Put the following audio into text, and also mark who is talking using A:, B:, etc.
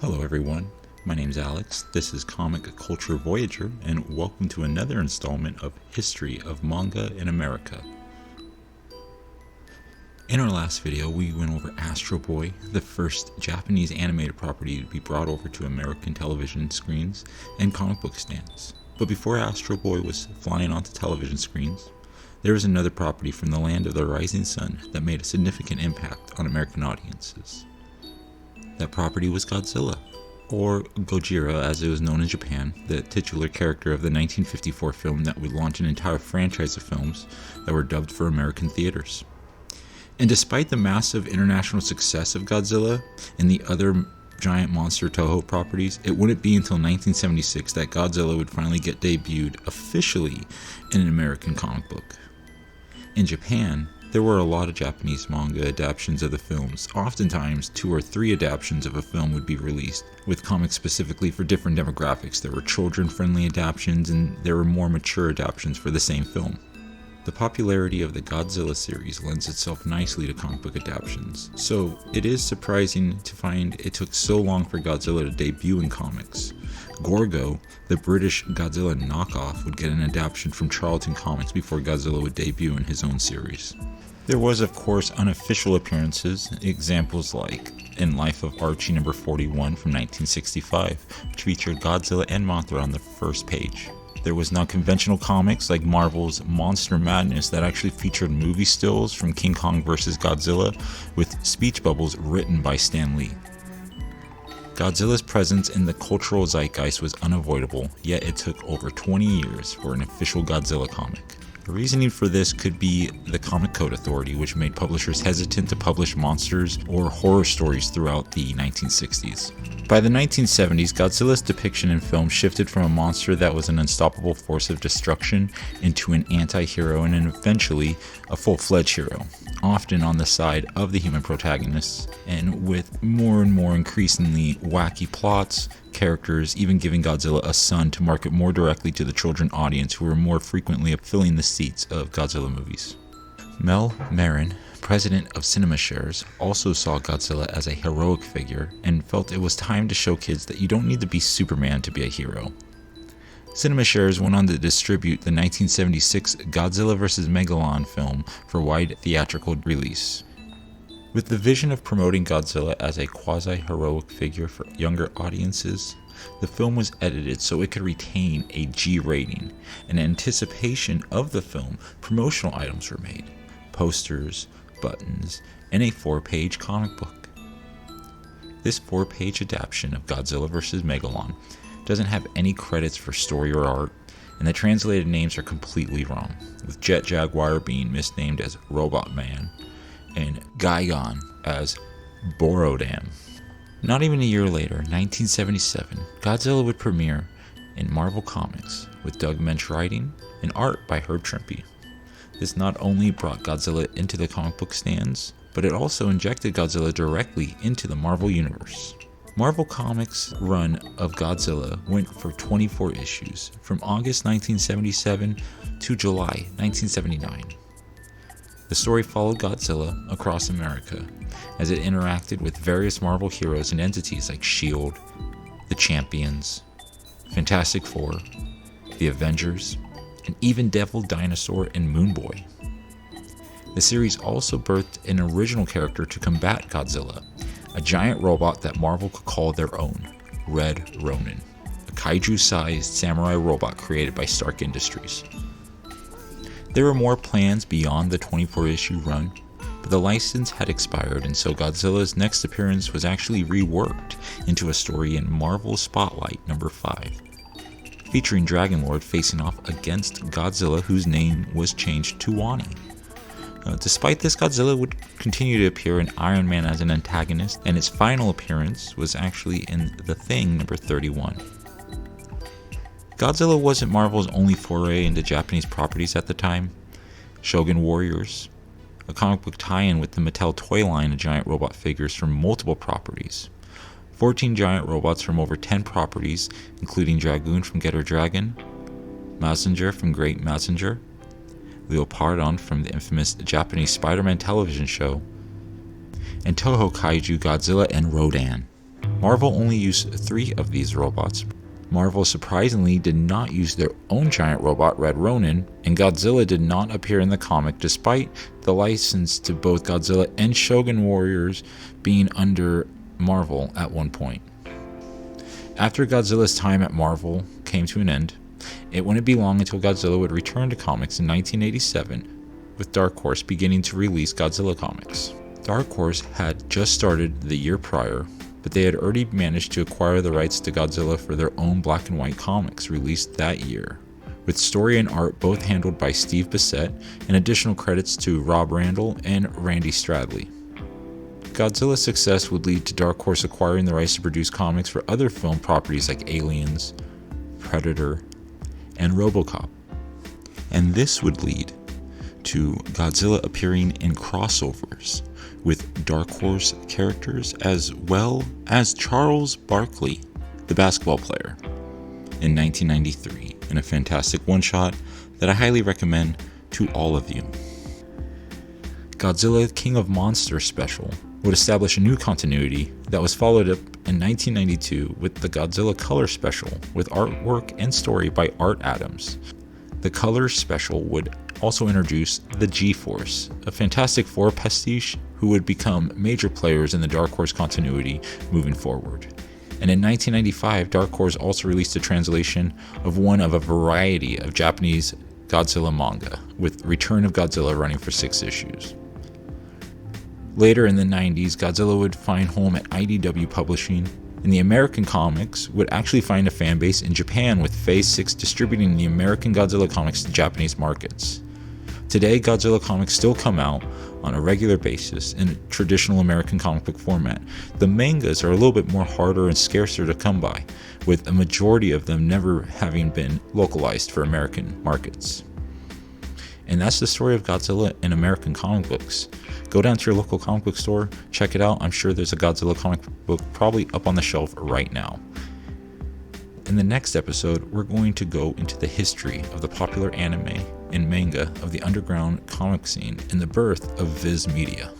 A: Hello everyone, my name's Alex, this is Comic Culture Voyager, and welcome to another installment of History of Manga in America. In our last video, we went over Astro Boy, the first Japanese animated property to be brought over to American television screens and comic book stands. But before Astro Boy was flying onto television screens, there was another property from the land of the rising sun that made a significant impact on American audiences. That property was Godzilla, or Gojira as it was known in Japan, the titular character of the 1954 film that would launch an entire franchise of films that were dubbed for American theaters. And despite the massive international success of Godzilla and the other giant monster Toho properties, it wouldn't be until 1976 that Godzilla would finally get debuted officially in an American comic book. In Japan, there were a lot of Japanese manga adaptions of the films. Oftentimes, 2 or 3 adaptions of a film would be released, with comics specifically for different demographics. There were children-friendly adaptions, and there were more mature adaptions for the same film. The popularity of the Godzilla series lends itself nicely to comic book adaptions, so it is surprising to find it took so long for Godzilla to debut in comics. Gorgo, the British Godzilla knockoff, would get an adaptation from Charlton Comics before Godzilla would debut in his own series. There was, of course, unofficial appearances, examples like In Life of Archie number 41 from 1965, which featured Godzilla and Mothra on the first page. There was non-conventional comics like Marvel's Monster Madness that actually featured movie stills from King Kong vs. Godzilla with speech bubbles written by Stan Lee. Godzilla's presence in the cultural zeitgeist was unavoidable, yet it took over 20 years for an official Godzilla comic. The reasoning for this could be the Comic Code Authority, which made publishers hesitant to publish monsters or horror stories throughout the 1960s. By the 1970s, Godzilla's depiction in film shifted from a monster that was an unstoppable force of destruction into an anti-hero and then eventually a full-fledged hero, often on the side of the human protagonists, and with more and more increasingly wacky plots, characters, even giving Godzilla a son to market more directly to the children audience who were more frequently filling the seats of Godzilla movies. Mel Marin, president of CinemaShares, also saw Godzilla as a heroic figure and felt it was time to show kids that you don't need to be Superman to be a hero. CinemaShares went on to distribute the 1976 Godzilla vs. Megalon film for wide theatrical release. With the vision of promoting Godzilla as a quasi-heroic figure for younger audiences, the film was edited so it could retain a G rating. In anticipation of the film, promotional items were made: posters, buttons, and a 4-page comic book. This 4-page adaptation of Godzilla vs. Megalon doesn't have any credits for story or art, and the translated names are completely wrong, with Jet Jaguar being misnamed as Robot Man and Gigan as Borodan. Not even a year later, 1977, Godzilla would premiere in Marvel Comics with Doug Moench writing and art by Herb Trimpe. This not only brought Godzilla into the comic book stands, but it also injected Godzilla directly into the Marvel Universe. Marvel Comics' run of Godzilla went for 24 issues, from August 1977 to July 1979. The story followed Godzilla across America as it interacted with various Marvel heroes and entities like S.H.I.E.L.D., the Champions, Fantastic Four, the Avengers, and even Devil Dinosaur and Moon Boy. The series also birthed an original character to combat Godzilla, a giant robot that Marvel could call their own, Red Ronin, a kaiju-sized samurai robot created by Stark Industries. There were more plans beyond the 24-issue run, but the license had expired, and so Godzilla's next appearance was actually reworked into a story in Marvel Spotlight number 5, featuring Dragonlord facing off against Godzilla, whose name was changed to Wani. Despite this, Godzilla would continue to appear in Iron Man as an antagonist, and its final appearance was actually in The Thing number 31. Godzilla wasn't Marvel's only foray into Japanese properties at the time. Shogun Warriors, a comic book tie-in with the Mattel toy line of giant robot figures from multiple properties. 14 giant robots from over 10 properties, including Dragoon from Getter Dragon, Mazinger from Great Mazinger, Leopardon from the infamous Japanese Spider-Man television show, and Toho Kaiju Godzilla and Rodan. Marvel only used 3 of these robots. Marvel surprisingly did not use their own giant robot, Red Ronin, and Godzilla did not appear in the comic despite the license to both Godzilla and Shogun Warriors being under Marvel at one point. After Godzilla's time at Marvel came to an end, it wouldn't be long until Godzilla would return to comics in 1987, with Dark Horse beginning to release Godzilla comics. Dark Horse had just started the year prior, but they had already managed to acquire the rights to Godzilla for their own black and white comics released that year, with story and art both handled by Steve Bissette and additional credits to Rob Randall and Randy Stradley. Godzilla's success would lead to Dark Horse acquiring the rights to produce comics for other film properties like Aliens, Predator, and RoboCop. And this would lead to Godzilla appearing in crossovers with Dark Horse characters as well as Charles Barkley, the basketball player, in 1993 in a fantastic one-shot that I highly recommend to all of you. Godzilla King of Monsters special would establish a new continuity that was followed up in 1992 with the Godzilla Color special with artwork and story by Art Adams. The Color special would also introduce the G-Force, a Fantastic Four pastiche who would become major players in the Dark Horse continuity moving forward. And in 1995, Dark Horse also released a translation of one of a variety of Japanese Godzilla manga, with Return of Godzilla running for 6 issues. Later in the 90s, Godzilla would find home at IDW Publishing, and the American comics would actually find a fan base in Japan, with Phase 6 distributing the American Godzilla comics to Japanese markets. Today, Godzilla comics still come out on a regular basis in a traditional American comic book format. The mangas are a little bit more harder and scarcer to come by, with a majority of them never having been localized for American markets. And that's the story of Godzilla in American comic books. Go down to your local comic book store, check it out. I'm sure there's a Godzilla comic book probably up on the shelf right now. In the next episode, we're going to go into the history of the popular anime and manga of the underground comic scene and the birth of Viz Media.